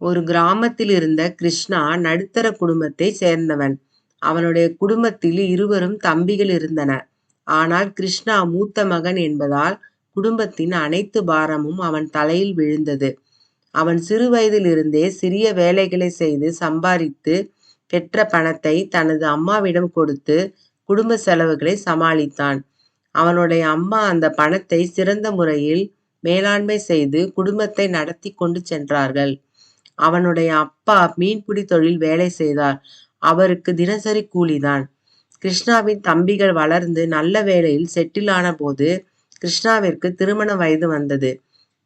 ஒரு கிராமத்தில் இருந்த கிருஷ்ணா நடுத்தர குடும்பத்தை சேர்ந்தவன். அவனுடைய குடும்பத்தில் இருவரும் தம்பிகள் இருந்தனர். ஆனால் கிருஷ்ணா மூத்த மகன் என்பதால் குடும்பத்தின் அனைத்து பாரமும் அவன் தலையில் விழுந்தது. அவன் சிறுவயதிலிருந்தே சிறிய வேலைகளை செய்து சம்பாதித்து பெற்ற பணத்தை தனது அம்மாவிடம் கொடுத்து குடும்ப செலவுகளை சமாளித்தான். அவனுடைய அம்மா அந்த பணத்தை சிறந்த முறையில் மேலாண்மை செய்து குடும்பத்தை நடத்தி கொண்டு சென்றார்கள். அவனுடைய அப்பா மீன்பிடி தொழில் வேலை செய்தார். அவருக்கு தினசரி கூலிதான். கிருஷ்ணாவின் தம்பிகள் வளர்ந்து நல்ல வேலையில் செட்டில் ஆன போது கிருஷ்ணாவிற்கு திருமண வயது வந்தது.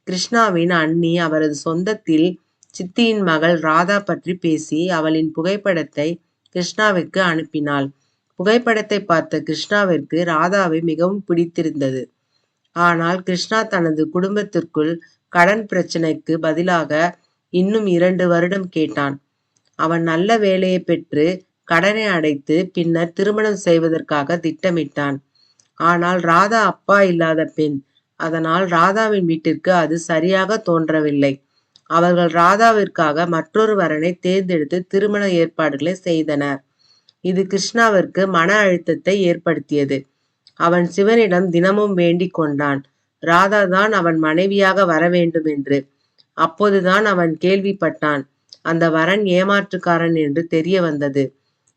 கிருஷ்ணாவின் அண்ணி அவரது சொந்தத்தில் சித்தியின் மகள் ராதா பற்றி பேசி அவளின் புகைப்படத்தை கிருஷ்ணாவிற்கு அனுப்பினாள். புகைப்படத்தை பார்த்த கிருஷ்ணாவிற்கு ராதாவை மிகவும் பிடித்திருந்தது. ஆனால் கிருஷ்ணா தனது குடும்பத்திற்குள் கடன் பிரச்சனைக்கு பதிலாக இன்னும் 2 வருடம் கேட்டான். அவன் நல்ல வேலையை பெற்று கடனை அடைத்து பின்னர் திருமணம் செய்வதற்காக திட்டமிட்டான். ஆனால் ராதா அப்பா இல்லாத பெண். அதனால் ராதாவின் வீட்டிற்கு அது சரியாக தோன்றவில்லை. அவர்கள் ராதாவிற்காக மற்றொரு வரனை தேர்ந்தெடுத்து திருமண ஏற்பாடுகளை செய்தனர். இது கிருஷ்ணாவிற்கு மன அழுத்தத்தை ஏற்படுத்தியது. அவன் சிவனிடம் தினமும் வேண்டிக் கொண்டான், ராதா தான் அவன் மனைவியாக வர வேண்டும் என்று. அப்போதுதான் அவன் கேள்விப்பட்டான், அந்த வரன் ஏமாற்றுக்காரன் என்று தெரிய வந்தது.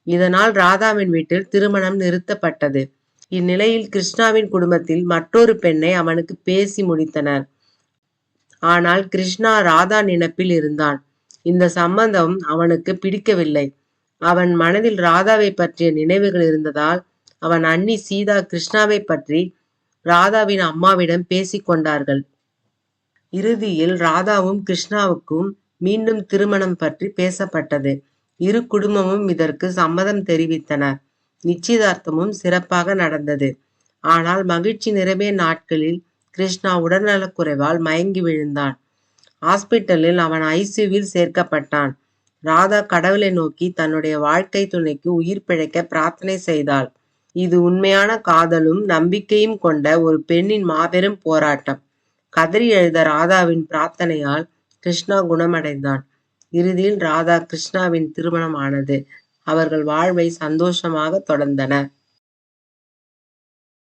இதனால் ராதாவின் வீட்டில் திருமணம் நிறுத்தப்பட்டது. இந்நிலையில் கிருஷ்ணாவின் குடும்பத்தில் மற்றொரு பெண்ணை அவனுக்கு பேசி முடித்தனர். ஆனால் கிருஷ்ணா ராதா நினைப்பில் இருந்தான். இந்த சம்பந்தம் அவனுக்கு பிடிக்கவில்லை. அவன் மனதில் ராதாவை பற்றிய நினைவுகள் இருந்ததால் அவன் அண்ணி சீதா கிருஷ்ணாவை பற்றி ராதாவின் அம்மாவிடம் பேசிக் கொண்டார்கள். இறுதியில் ராதாவும் கிருஷ்ணாவுக்கும் மீண்டும் திருமணம் பற்றி பேசப்பட்டது. இரு குடும்பமும் இதற்கு சம்மதம் தெரிவித்தனர். நிச்சயதார்த்தமும் சிறப்பாக நடந்தது. ஆனால் மகிழ்ச்சி நிரம்பிய நாட்களில் கிருஷ்ணா உடல்நலக்குறைவால் மயங்கி விழுந்தான். ஹாஸ்பிட்டலில் அவன் ஐசியூவில் சேர்க்கப்பட்டான். ராதா கடவுளை நோக்கி தன்னுடைய வாழ்க்கை துணைக்கு உயிர் பிழைக்க பிரார்த்தனை செய்தாள். இது உண்மையான காதலும் நம்பிக்கையும் கொண்ட ஒரு பெண்ணின் மாபெரும் போராட்டம். கதறி எழுத ராதாவின் பிரார்த்தனையால் கிருஷ்ணா குணமடைந்தான். இறுதியில் ராதா கிருஷ்ணாவின் திருமணம் ஆனது. அவர்கள் வாழ்வை சந்தோஷமாக தொடர்ந்தனர்.